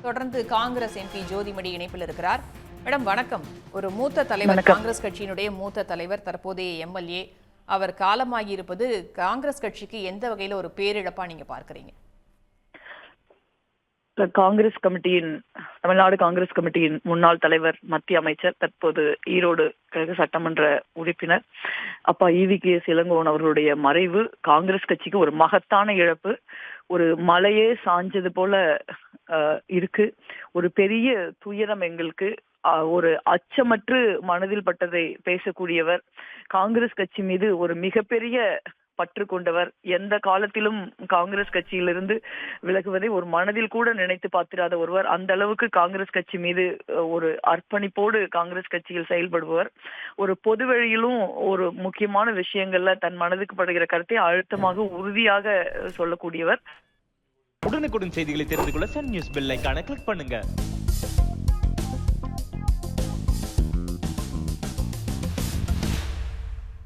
தொடர்ந்து காங்கிரஸ் எம்பி ஜோதிமணி இணைப்பில் இருக்கிறார். மேடம் வணக்கம். ஒரு மூத்த தலைவர், காங்கிரஸ் கட்சியினுடைய மூத்த தலைவர், தற்போதைய எம்எல்ஏ, அவர் காலமாகி இருப்பது காங்கிரஸ் கட்சிக்கு எந்த வகையில ஒரு பேரிழப்பா நீங்க பார்க்கறீங்க? காங்கிரஸ் கமிட்டியின் தமிழ்நாடு காங்கிரஸ் கமிட்டியின் முன்னாள் தலைவர், மத்திய அமைச்சர், தற்போது ஈரோடு கிழக்கு சட்டமன்ற உறுப்பினர் அப்பா EVKS இளங்கோவன் அவர்களுடைய மறைவு காங்கிரஸ் கட்சிக்கு ஒரு மகத்தான இழப்பு. ஒரு மலையே சாஞ்சது போல இருக்கு. ஒரு பெரிய துயரம் எங்களுக்கு. ஒரு அச்சமற்று மனதில் பட்டதை பேசக்கூடியவர், காங்கிரஸ் கட்சி மீது ஒரு மிகப்பெரிய பற்று கொண்டவர், எந்த காலத்திலும் காங்கிரஸ் கட்சியிலிருந்து விலகுவதை ஒரு மனதில் கூட நினைத்து பார்த்திராத ஒருவர். அந்த அளவுக்கு காங்கிரஸ் கட்சி மீது ஒரு அர்ப்பணிப்போடு காங்கிரஸ் கட்சியில் செயல்படுபவர். ஒரு பொது வழியிலும் ஒரு முக்கியமான விஷயங்கள்ல தன் மனதுக்கு படுகிற கருத்தை அழுத்தமாக உறுதியாக சொல்லக்கூடியவர். உடனுக்குடன் செய்திகளை தெரிந்து கொள்ள சன் நியூஸ் பெல் ஐகானை கிளிக் பண்ணுங்க.